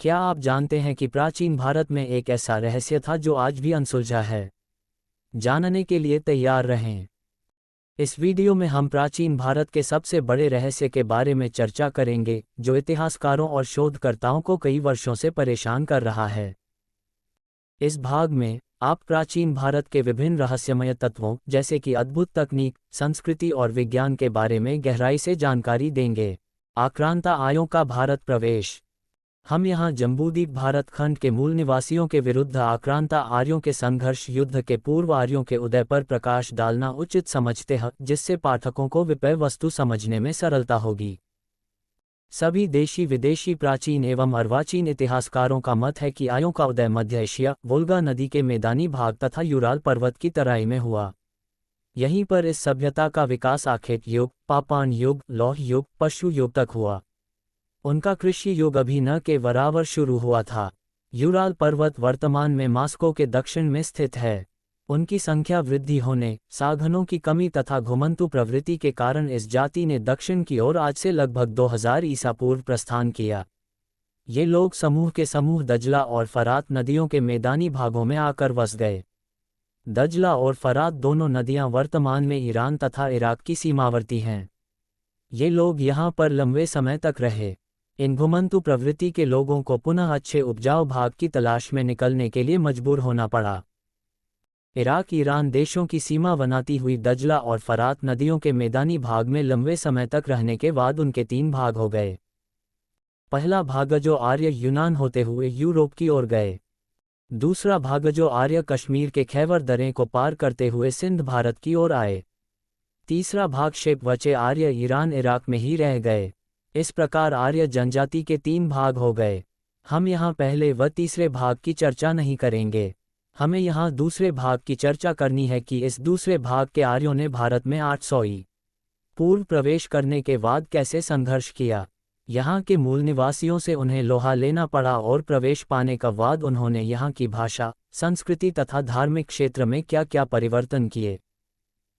क्या आप जानते हैं कि प्राचीन भारत में एक ऐसा रहस्य था जो आज भी अनसुलझा है? जानने के लिए तैयार रहें। इस वीडियो में हम प्राचीन भारत के सबसे बड़े रहस्य के बारे में चर्चा करेंगे, जो इतिहासकारों और शोधकर्ताओं को कई वर्षों से परेशान कर रहा है। इस भाग में आप प्राचीन भारत के विभिन्न रहस्यमय तत्वों, जैसे कि अद्भुत तकनीक, संस्कृति और विज्ञान के बारे में गहराई से जानकारी देंगे। आक्रांता आर्यों का भारत प्रवेश। हम यहाँ जम्बूद्वीप भारत खंड के मूल निवासियों के विरुद्ध आक्रांता आर्यों के संघर्ष युद्ध के पूर्व आर्यों के उदय पर प्रकाश डालना उचित समझते हैं, जिससे पाठकों को विषय वस्तु समझने में सरलता होगी। सभी देशी विदेशी प्राचीन एवं अर्वाचीन इतिहासकारों का मत है कि आर्यों का उदय मध्य एशिया, वोल्गा नदी के मैदानी भाग तथा यूराल पर्वत की तराई में हुआ। यहीं पर इस सभ्यता का विकास आखेट युग, पाषाण युग, लौह युग, पशु युग तक हुआ। उनका कृषि युग अभी न के बराबर शुरू हुआ था। यूराल पर्वत वर्तमान में मॉस्को के दक्षिण में स्थित है। उनकी संख्या वृद्धि होने, साधनों की कमी तथा घुमंतु प्रवृत्ति के कारण इस जाति ने दक्षिण की ओर आज से लगभग 2000 ईसा पूर्व प्रस्थान किया। ये लोग समूह के समूह दजला और फरात नदियों के मैदानी भागों में आकर बस गए। दजला और फरात दोनों नदियां वर्तमान में ईरान तथा इराक की सीमावर्ती हैं। ये लोग यहाँ पर लंबे समय तक रहे। इन घुमंतु प्रवृत्ति के लोगों को पुनः अच्छे उपजाऊ भाग की तलाश में निकलने के लिए मजबूर होना पड़ा। इराक ईरान देशों की सीमा बनाती हुई दजला और फरात नदियों के मैदानी भाग में लंबे समय तक रहने के बाद उनके 3 भाग हो गए। पहला भाग जो आर्य यूनान होते हुए यूरोप की ओर गए। दूसरा भाग जो आर्य कश्मीर के खैबर दर्रे को पार करते हुए सिंध भारत की ओर आए। तीसरा भाग शेप बचे आर्य ईरान इराक में ही रह गए। इस प्रकार आर्य जनजाति के 3 भाग हो गए। हम यहाँ पहले व तीसरे भाग की चर्चा नहीं करेंगे। हमें यहाँ दूसरे भाग की चर्चा करनी है कि इस दूसरे भाग के आर्यों ने भारत में 800 ई पूर्व प्रवेश करने के बाद कैसे संघर्ष किया। यहाँ के मूल निवासियों से उन्हें लोहा लेना पड़ा और प्रवेश पाने का बाद उन्होंने यहाँ की भाषा, संस्कृति तथा धार्मिक क्षेत्र में क्या क्या परिवर्तन किए।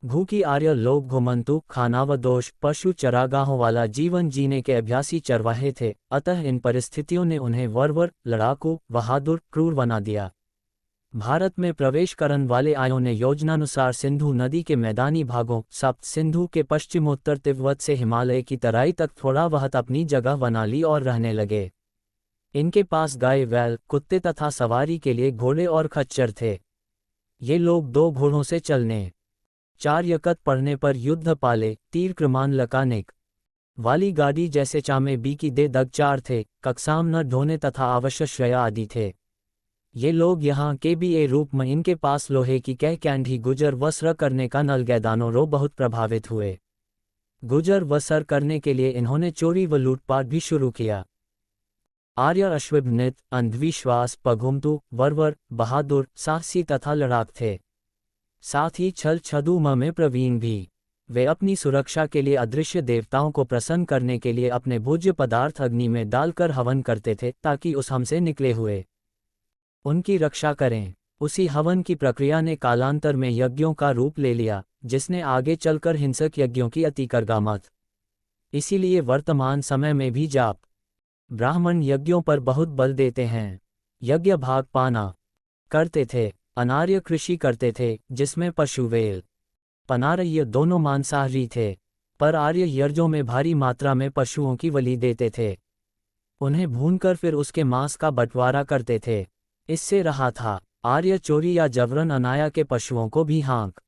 भूखी आर्य लोग घुमंतु, खानाबदोश, पशु चरागाहों वाला जीवन जीने के अभ्यासी चरवाहे थे, अतः इन परिस्थितियों ने उन्हें बर्बर, लड़ाकू, बहादुर, क्रूर बना दिया। भारत में प्रवेश करने वाले आर्यों ने योजनानुसार सिंधु नदी के मैदानी भागों, सप्त सिंधु के पश्चिमोत्तर तिब्बत से हिमालय की तराई तक थोड़ा बहुत अपनी जगह बना ली और रहने लगे। इनके पास गाय, बैल, कुत्ते तथा सवारी के लिए घोड़े और खच्चर थे। ये लोग 2 घोड़ों से चलने, 4 यकत पढ़ने पर युद्ध पाले, तीर कमान लकानेक वाली गाड़ी जैसे चामे बी की दे दग 4 थे, कक्साम न ढोने तथा आवश्यक श्रेया आदि थे। ये लोग यहाँ के भी ए रूप में इनके पास लोहे की कह कैंडी गुजर वसर करने का नलगैदानों रो बहुत प्रभावित हुए। गुजर वसर करने के लिए इन्होंने चोरी व लूटपाट भी शुरू किया। आर्य अश्वभ्नित, अंधविश्वास, पघुमतु, वरवर, बहादुर, साहसी तथा लड़ाक थे। साथ ही छल छद्म में प्रवीण भी। वे अपनी सुरक्षा के लिए अदृश्य देवताओं को प्रसन्न करने के लिए अपने भोज्य पदार्थ अग्नि में डालकर हवन करते थे, ताकि उस हमसे निकले हुए उनकी रक्षा करें। उसी हवन की प्रक्रिया ने कालांतर में यज्ञों का रूप ले लिया, जिसने आगे चलकर हिंसक यज्ञों की अति करगामत। इसीलिए वर्तमान समय में भी जाप ब्राह्मण यज्ञों पर बहुत बल देते हैं। यज्ञ भाग पाना करते थे। अनार्य कृषि करते थे, जिसमें पशु, वेल, पनार्य दोनों मांसाहारी थे, पर आर्य यज्ञों में भारी मात्रा में पशुओं की बलि देते थे। उन्हें भूनकर फिर उसके मांस का बंटवारा करते थे। इससे रहा था आर्य चोरी या जबरन अनाया के पशुओं को भी हाँक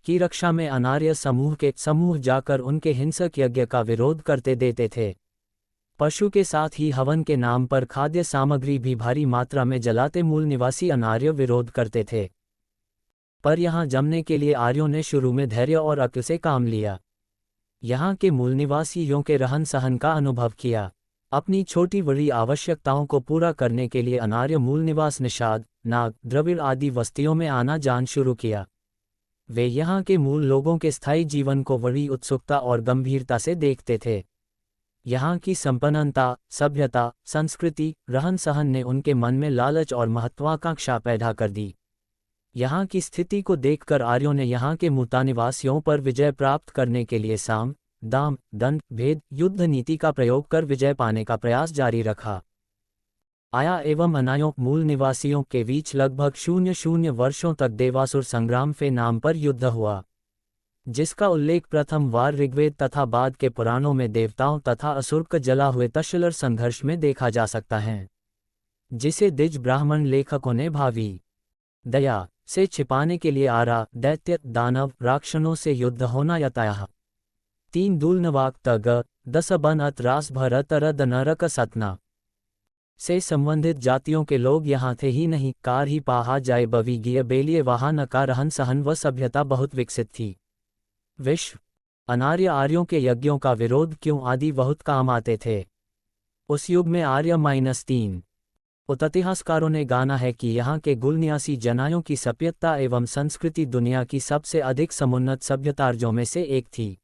की रक्षा में अनार्य समूह के समूह जाकर उनके हिंसक यज्ञ का विरोध करते देते थे। पशु के साथ ही हवन के नाम पर खाद्य सामग्री भी भारी मात्रा में जलाते मूल निवासी अनार्य विरोध करते थे। पर यहाँ जमने के लिए आर्यों ने शुरू में धैर्य और अक्ल से काम लिया। यहाँ के मूल निवासियों के रहन सहन का अनुभव किया। अपनी छोटी बड़ी आवश्यकताओं को पूरा करने के लिए अनार्य मूल निवास निषाद, नाग, द्रविड़ आदि बस्तियों में आना जान शुरू किया। वे यहाँ के मूल लोगों के स्थायी जीवन को बड़ी उत्सुकता और गंभीरता से देखते थे। यहाँ की संपन्नता, सभ्यता, संस्कृति, रहन सहन ने उनके मन में लालच और महत्वाकांक्षा पैदा कर दी। यहाँ की स्थिति को देखकर आर्यों ने यहाँ के मूलनिवासियों पर विजय प्राप्त करने के लिए साम, दाम, दंड, भेद, युद्ध नीति का प्रयोग कर विजय पाने का प्रयास जारी रखा। आया एवं अनायों मूल निवासियों के बीच लगभग 00 वर्षों तक देवासुर संग्राम के नाम पर युद्ध हुआ, जिसका उल्लेख प्रथम वार ऋग्वेद तथा बाद के पुराणों में देवताओं तथा असुर का जला हुए तक्षशिला संघर्ष में देखा जा सकता है, जिसे द्विज ब्राह्मण लेखकों ने भावी दया से छिपाने के लिए आरा दैत्य दानव राक्षसों से युद्ध होना यताया 3 दूलनवाक तग 10 बन अत रास भरत रद नरक सतना से संबंधित जातियों के लोग यहाँ थे ही नहीं, कार ही पाहा जाए बवीगिय बेलिए वहाँ न का रहन सहन व सभ्यता बहुत विकसित थी। विश्व अनार्य आर्यों के यज्ञों का विरोध क्यों आदि बहुत काम आते थे। उस युग में आर्य-3 इतिहासकारों ने गाना है कि यहाँ के गुलनियासी जनायों की सभ्यता एवं संस्कृति दुनिया की सबसे अधिक समुन्नत सभ्यतार्जों में से एक थी।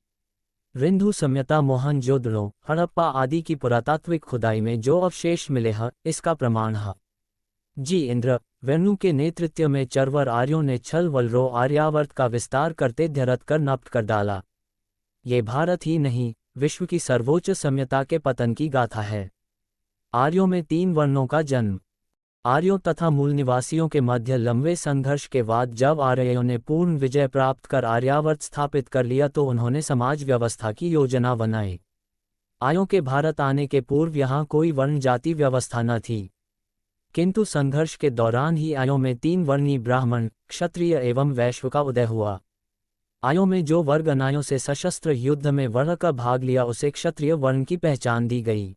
रिंधु सभ्यता मोहनजोदड़ो हड़प्पा आदि की पुरातात्विक खुदाई में जो अवशेष मिले हैं, इसका प्रमाण है। जी इंद्र वेणु के नेतृत्व में चरवर आर्यों ने छल वलरो आर्यावर्त का विस्तार करते धरत कर नष्ट कर डाला। ये भारत ही नहीं, विश्व की सर्वोच्च सभ्यता के पतन की गाथा है। आर्यों में 3 वर्णों का जन्म। आर्यों तथा मूल निवासियों के मध्य लंबे संघर्ष के बाद जब आर्यों ने पूर्ण विजय प्राप्त कर आर्यावर्त स्थापित कर लिया तो उन्होंने समाज व्यवस्था की योजना बनाई। आर्यों के भारत आने के पूर्व यहाँ कोई वर्ण जाति व्यवस्था न थी, किंतु संघर्ष के दौरान ही आर्यों में 3 वर्णी ब्राह्मण क्षत्रिय एवं वैश्य का उदय हुआ। आर्यों में जो वर्ग अनार्यों से सशस्त्र युद्ध में बढ़ कर भाग लिया उसे क्षत्रिय वर्ण की पहचान दी गई,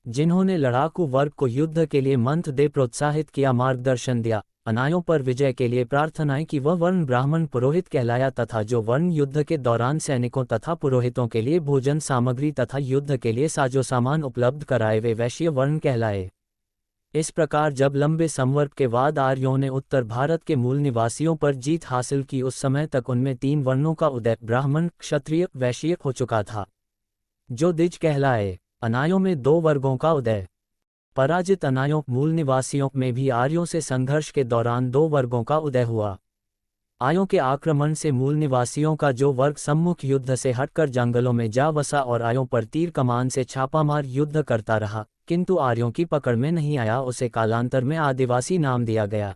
जिन्होंने लड़ाकू वर्ग को युद्ध के लिए मंत्र दे प्रोत्साहित किया, मार्गदर्शन दिया। अनार्यों पर विजय के लिए प्रार्थनाएं की। वह वर्ण ब्राह्मण पुरोहित कहलाया तथा जो वर्ण युद्ध के दौरान सैनिकों तथा पुरोहितों के लिए भोजन सामग्री तथा युद्ध के लिए साजो सामान उपलब्ध कराए वे वैश्य वर्ण कहलाए। इस प्रकार जब लंबे संवर्ग के बाद आर्यों ने उत्तर भारत के मूल निवासियों पर जीत हासिल की, उस समय तक उनमें 3 वर्णों का उदय ब्राह्मण क्षत्रिय वैश्य हो चुका था, जो द्विज कहलाए। अनार्यों में 2 वर्गों का उदय। पराजित अनार्यों मूल निवासियों में भी आर्यों से संघर्ष के दौरान 2 वर्गों का उदय हुआ। आर्यों के आक्रमण से मूल निवासियों का जो वर्ग सम्मुख युद्ध से हटकर जंगलों में जा बसा और आर्यों पर तीर कमान से छापामार युद्ध करता रहा, किंतु आर्यों की पकड़ में नहीं आया, उसे कालांतर में आदिवासी नाम दिया गया।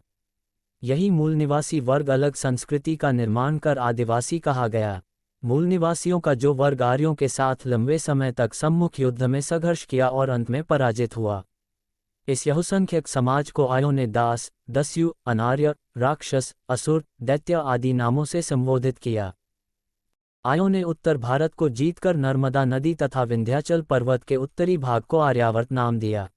यही मूल निवासी वर्ग अलग संस्कृति का निर्माण कर आदिवासी कहा गया। मूल निवासियों का जो वर्ग आर्यों के साथ लंबे समय तक सम्मुख युद्ध में संघर्ष किया और अंत में पराजित हुआ, इस बहुसंख्यक समाज को आर्यों ने दास दस्यु अनार्य राक्षस असुर दैत्य आदि नामों से संबोधित किया। आर्यों ने उत्तर भारत को जीतकर नर्मदा नदी तथा विंध्याचल पर्वत के उत्तरी भाग को आर्यावर्त नाम दिया।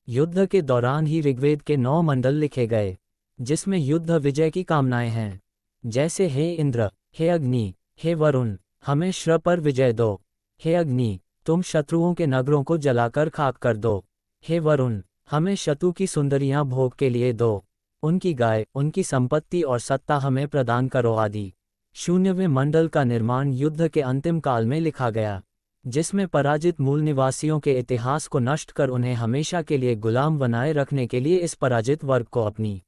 युद्ध के दौरान ही ऋग्वेद के 9 मंडल लिखे गए, जिसमें युद्ध विजय की कामनाएं हैं, जैसे हे इंद्र, हे अग्नि, हे वरुण, हमें श्र पर विजय दो। हे अग्नि, तुम शत्रुओं के नगरों को जलाकर खाक कर दो। हे वरुण, हमें शत्रु की सुंदरियां भोग के लिए दो। उनकी गाय, उनकी संपत्ति और सत्ता हमें प्रदान करो आदि। 0वें मंडल का निर्माण युद्ध के अंतिम काल में लिखा गया, जिसमें पराजित मूल निवासियों के इतिहास को नष्ट कर उन्हें हमेशा के लिए गुलाम बनाए रखने के लिए इस पराजित वर्ग को अपनी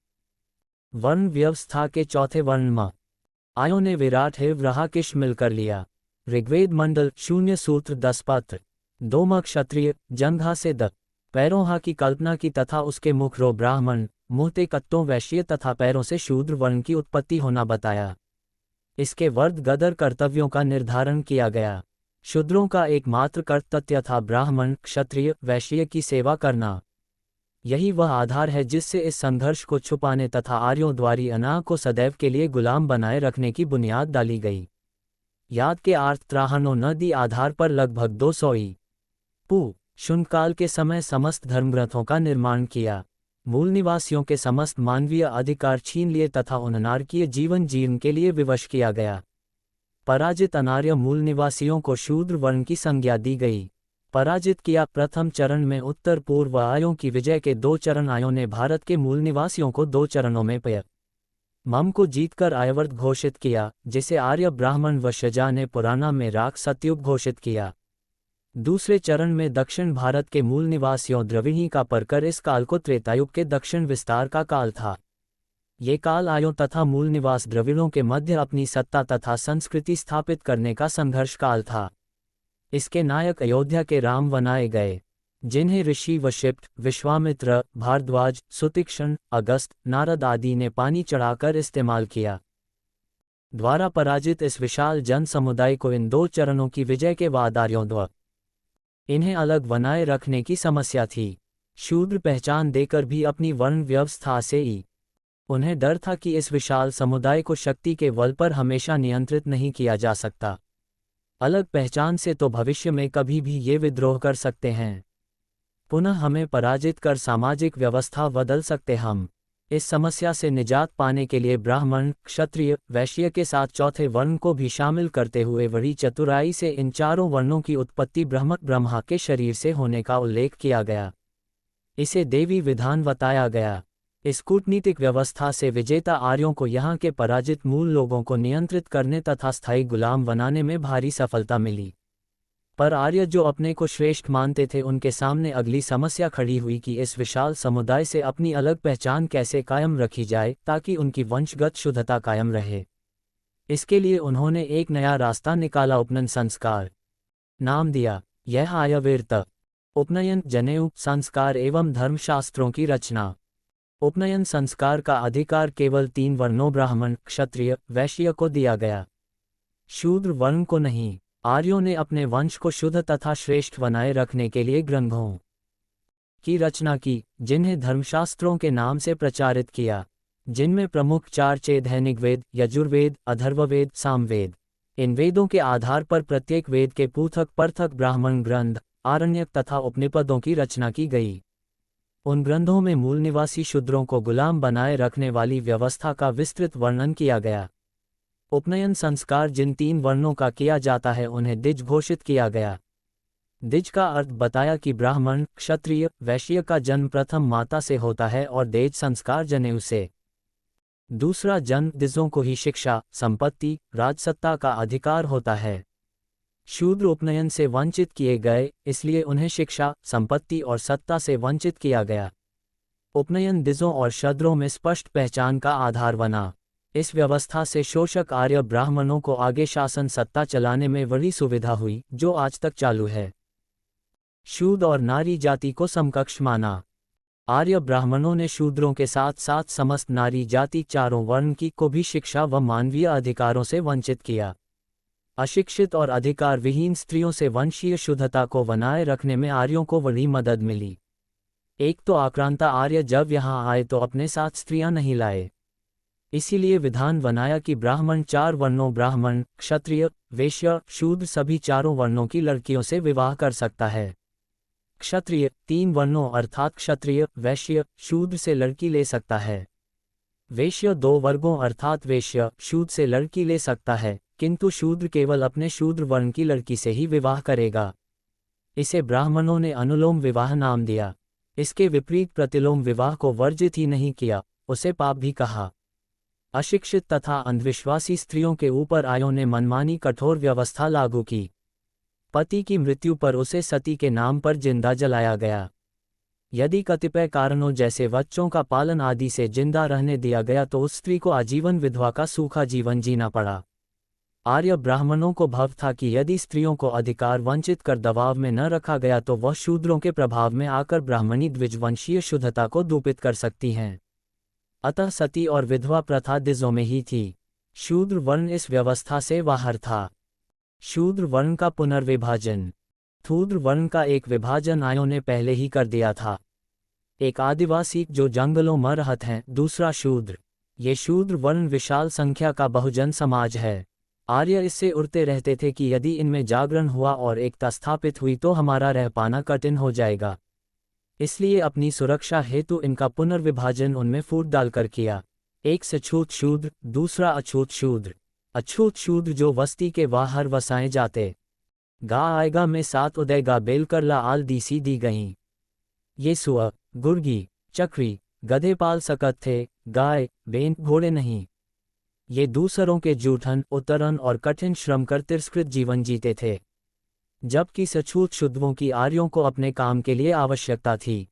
वर्ण व्यवस्था के चौथे वर्ण में आर्यों ने विराट हेव रहाकिश मिलकर लिया। ऋग्वेद मंडल 0 सूत्र 10 पत्र 2 में क्षत्रिय जंघा से 10 पैरों हा की कल्पना की तथा उसके मुख रो ब्राह्मण मुहते कत्तों वैश्य तथा पैरों से शूद्र वर्ण की उत्पत्ति होना बताया। इसके वर्द गदर कर्तव्यों का निर्धारण किया गया। शूद्रों का एकमात्र कर्तव्य था ब्राह्मण क्षत्रिय वैश्य की सेवा करना। यही वह आधार है जिससे इस संघर्ष को छुपाने तथा आर्यों द्वारी अनाह को सदैव के लिए गुलाम बनाए रखने की बुनियाद डाली गई। याद के आर्थ त्राहनो नदी आधार पर लगभग 200 पू शुनकाल के समय समस्त धर्मग्रंथों का निर्माण किया, मूल निवासियों के समस्त मानवीय अधिकार छीन लिए तथा उन नारकीय जीवन जीवन के लिए विवश किया गया। पराजित अनार्य मूल निवासियों को शूद्र वर्ण की संज्ञा दी गई। पराजित किया। प्रथम चरण में उत्तर पूर्व आर्यों की विजय के 2 चरण आर्यों ने भारत के मूल निवासियों को 2 चरणों में मम को जीतकर आर्यावर्त घोषित किया, जिसे आर्य ब्राह्मण व शजा ने पुराना में राख सतयुग घोषित किया। दूसरे चरण में दक्षिण भारत के मूल निवासियों द्रविणी का परकर इस काल को त्रेतायुग के दक्षिण विस्तार का काल था। ये काल आर्यों तथा मूल निवास द्रविड़ों के मध्य अपनी सत्ता तथा संस्कृति स्थापित करने का संघर्ष काल था। इसके नायक अयोध्या के राम बनाए गए। जिन्हें ऋषि वशिष्ठ, विश्वामित्र, भारद्वाज, सुतीक्ष्ण, अगस्त, नारद आदि ने पानी चढ़ाकर इस्तेमाल किया। द्वारा पराजित इस विशाल जन समुदाय को इन 2 चरणों की विजय के बाद आर्यों द्वारा इन्हें अलग बनाए रखने की समस्या थी। शूद्र पहचान देकर भी अपनी वर्ण व्यवस्था से ही उन्हें डर था कि इस विशाल समुदाय को शक्ति के बल पर हमेशा नियंत्रित नहीं किया जा सकता। अलग पहचान से तो भविष्य में कभी भी ये विद्रोह कर सकते हैं, पुनः हमें पराजित कर सामाजिक व्यवस्था बदल सकते। हम इस समस्या से निजात पाने के लिए ब्राह्मण, क्षत्रिय, वैश्य के साथ चौथे वर्ण को भी शामिल करते हुए बड़ी चतुराई से इन चारों वर्णों की उत्पत्ति ब्रह्मा के शरीर से होने का उल्लेख किया गया। इसे देवी विधान बताया गया। इस कूटनीतिक व्यवस्था से विजेता आर्यों को यहाँ के पराजित मूल लोगों को नियंत्रित करने तथा स्थायी गुलाम बनाने में भारी सफलता मिली। पर आर्य जो अपने को श्रेष्ठ मानते थे, उनके सामने अगली समस्या खड़ी हुई कि इस विशाल समुदाय से अपनी अलग पहचान कैसे कायम रखी जाए ताकि उनकी वंशगत शुद्धता कायम रहे। इसके लिए उन्होंने एक नया रास्ता निकाला, उपनयन संस्कार। नाम दिया यह आयव्रत। उपनयन, जनेऊ, संस्कार एवं धर्मशास्त्रों की रचना। उपनयन संस्कार का अधिकार केवल 3 वर्णों ब्राह्मण, क्षत्रिय, वैश्य को दिया गया, शूद्र वर्ण को नहीं। आर्यों ने अपने वंश को शुद्ध तथा श्रेष्ठ बनाए रखने के लिए ग्रंथों की रचना की, जिन्हें धर्मशास्त्रों के नाम से प्रचारित किया, जिनमें प्रमुख 4 चेद हैं: ऋग्वेद, यजुर्वेद, अथर्ववेद, सामवेद। इन वेदों के आधार पर प्रत्येक वेद के पृथक पृथक ब्राह्मण ग्रंथ, आरण्यक तथा उपनिषदों की रचना की गई। उन ग्रंथों में मूल निवासी शूद्रों को गुलाम बनाए रखने वाली व्यवस्था का विस्तृत वर्णन किया गया। उपनयन संस्कार जिन 3 वर्णों का किया जाता है उन्हें द्विज घोषित किया गया। द्विज का अर्थ बताया कि ब्राह्मण, क्षत्रिय, वैश्य का जन्म प्रथम माता से होता है और देज संस्कार जनेऊ से। दूसरा जन्म द्विजों को ही शिक्षा, संपत्ति, राजसत्ता का अधिकार होता है। शूद्र उपनयन से वंचित किए गए, इसलिए उन्हें शिक्षा, संपत्ति और सत्ता से वंचित किया गया। उपनयन द्विजों और शूद्रों में स्पष्ट पहचान का आधार बना। इस व्यवस्था से शोषक आर्य ब्राह्मणों को आगे शासन सत्ता चलाने में बड़ी सुविधा हुई, जो आज तक चालू है। शूद्र और नारी जाति को समकक्ष माना। आर्य ब्राह्मणों ने शूद्रों के साथ साथ समस्त नारी जाति, चारों वर्ण की को भी शिक्षा व मानवीय अधिकारों से वंचित किया। अशिक्षित और अधिकार विहीन स्त्रियों से वंशीय शुद्धता को बनाए रखने में आर्यों को बड़ी मदद मिली। एक तो आक्रांता आर्य जब यहाँ आए तो अपने साथ स्त्रियां नहीं लाए, इसीलिए विधान बनाया कि ब्राह्मण 4 वर्णों ब्राह्मण, क्षत्रिय, वैश्य, शूद्र सभी चारों वर्णों की लड़कियों से विवाह कर सकता है। क्षत्रिय 3 वर्णों अर्थात क्षत्रिय, वैश्य, शूद्र से लड़की ले सकता है। वैश्य 2 वर्गों अर्थात वैश्य, शूद्र से लड़की ले सकता है, किंतु शूद्र केवल अपने शूद्र वर्ण की लड़की से ही विवाह करेगा। इसे ब्राह्मणों ने अनुलोम विवाह नाम दिया। इसके विपरीत प्रतिलोम विवाह को वर्जित ही नहीं किया, उसे पाप भी कहा। अशिक्षित तथा अंधविश्वासी स्त्रियों के ऊपर आर्यों ने मनमानी कठोर व्यवस्था लागू की। पति की मृत्यु पर उसे सती के नाम पर जिंदा जलाया गया। यदि कतिपय कारणों जैसे बच्चों का पालन आदि से जिंदा रहने दिया गया तो उस स्त्री को आजीवन विधवा का सूखा जीवन जीना पड़ा। आर्य ब्राह्मणों को भव था कि यदि स्त्रियों को अधिकार वंचित कर दबाव में न रखा गया तो वह शूद्रों के प्रभाव में आकर ब्राह्मणी द्विजवंशीय शुद्धता को दूषित कर सकती हैं। अतः सती और विधवा प्रथा द्विजों में ही थी। शूद्र वर्ण इस व्यवस्था से बाहर था। शूद्र वर्ण का पुनर्विभाजन। शूद्र वर्ण का एक विभाजन आर्यों ने पहले ही कर दिया था। एक आदिवासी जो जंगलों में रहत हैं, दूसरा शूद्र। ये शूद्र वर्ण विशाल संख्या का बहुजन समाज है। आर्य इससे उड़ते रहते थे कि यदि इनमें जागरण हुआ और एकता स्थापित हुई तो हमारा रह पाना कठिन हो जाएगा। इसलिए अपनी सुरक्षा हेतु इनका पुनर्विभाजन उनमें फूट डालकर किया। एक सछूत शूद्र, दूसरा अछूत शूद्र। अछूत शूद्र जो वस्ती के बाहर वसाए जाते। गा आएगा में 7 उदयगा बेलकरला आल दीसी दी गईं। ये सुअ, गुर्गी, चक्री, गधे पाल सकत थे, गाय, बेन, घोड़े नहीं। ये दूसरों के जूठन, उतरन और कठिन श्रम कर तिरस्कृत जीवन जीते थे, जबकि सछूत शुद्धों की आर्यों को अपने काम के लिए आवश्यकता थी।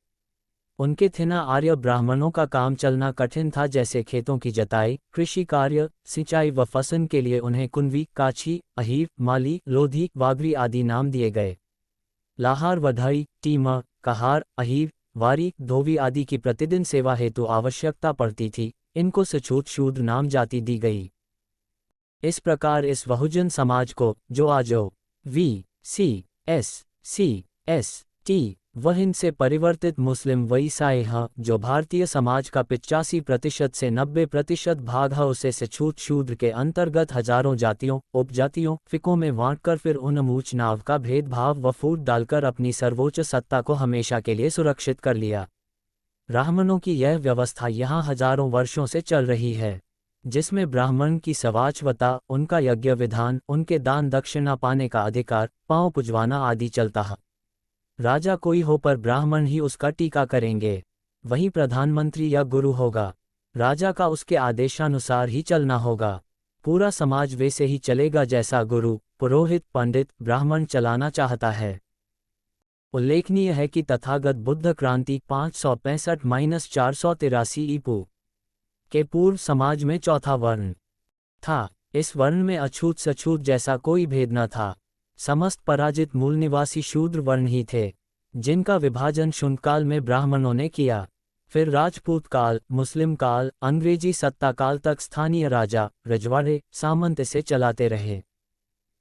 उनके थिना आर्य ब्राह्मणों का काम चलना कठिन था, जैसे खेतों की जताई, कृषि कार्य, सिंचाई व फसल के लिए उन्हें कुंवी, काछी, अहीर, माली, लोधी, वागरी आदि नाम दिए गए। लाहार, वधाई, टीमा, कहार, अहीर, वारी, धोवी आदि की प्रतिदिन सेवा हेतु आवश्यकता पड़ती थी, इनको सछूत शूद्र नाम जाति दी गई। इस प्रकार इस बहुजन समाज को, जो आज VCSCST वह इनसे परिवर्तित मुस्लिम व ईसाई हैं, जो भारतीय समाज का 85% से 90% भाग है, उसे सछूत शूद्र के अंतर्गत हजारों जातियों, उपजातियों, फिकों में बांटकर फिर उन ऊंच नाव का भेदभाव व फूट डालकर अपनी सर्वोच्च सत्ता को हमेशा के लिए सुरक्षित कर लिया। ब्राह्मणों की यह व्यवस्था यहाँ हजारों वर्षों से चल रही है, जिसमें ब्राह्मण की सवाचवता, उनका यज्ञ विधान, उनके दान दक्षिणा पाने का अधिकार, पांव पुजवाना आदि चलता है। राजा कोई हो पर ब्राह्मण ही उसका टीका करेंगे, वही प्रधानमंत्री या गुरु होगा। राजा का उसके आदेशानुसार ही चलना होगा। पूरा समाज वैसे ही चलेगा जैसा गुरु, पुरोहित, पंडित, ब्राह्मण चलाना चाहता है। उल्लेखनीय है कि तथागत बुद्ध क्रांति 565-483 ईपू के पूर्व समाज में चौथा वर्ण था। इस वर्ण में अछूत सछूत जैसा कोई भेद न था। समस्त पराजित मूल निवासी शूद्र वर्ण ही थे, जिनका विभाजन शुंठकाल में ब्राह्मणों ने किया। फिर राजपूत काल, मुस्लिम काल, अंग्रेजी सत्ता काल तक स्थानीय राजा, रजवाड़े, सामंत इसे चलाते रहे।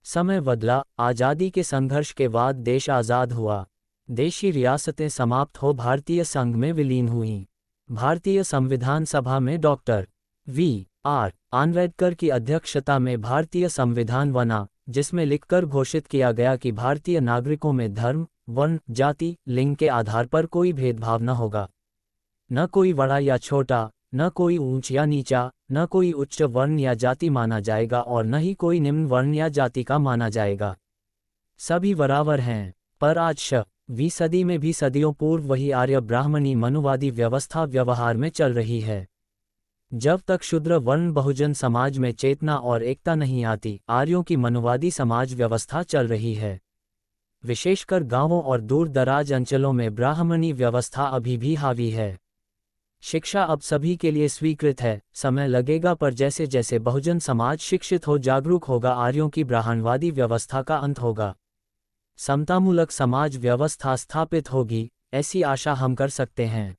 समय बदला, आज़ादी के संघर्ष के बाद देश आज़ाद हुआ। देशी रियासतें समाप्त हो भारतीय संघ में विलीन हुईं। भारतीय संविधान सभा में डॉक्टर V.R. आम्बेडकर की अध्यक्षता में भारतीय संविधान बना, जिसमें लिखकर घोषित किया गया कि भारतीय नागरिकों में धर्म, वर्ण, जाति, लिंग के आधार पर कोई भेदभाव न होगा। न कोई बड़ा या छोटा, न कोई ऊंच या नीचा, न कोई उच्च वर्ण या जाति माना जाएगा और न ही कोई निम्न वर्ण या जाति का माना जाएगा। सभी बराबर हैं। पर आज 20वीं सदी में भी सदियों पूर्व वही आर्य ब्राह्मणी मनुवादी व्यवस्था व्यवहार में चल रही है। जब तक शूद्र वर्ण बहुजन समाज में चेतना और एकता नहीं आती, आर्यों की मनुवादी समाज व्यवस्था चल रही है। विशेषकर गांवों और दूर दराज अंचलों में ब्राह्मणी व्यवस्था अभी भी हावी है। शिक्षा अब सभी के लिए स्वीकृत है, समय लगेगा, पर जैसे जैसे बहुजन समाज शिक्षित हो, जागरूक होगा, आर्यों की ब्राह्मणवादी व्यवस्था का अंत होगा। समतामूलक समाज व्यवस्था स्थापित होगी, ऐसी आशा हम कर सकते हैं।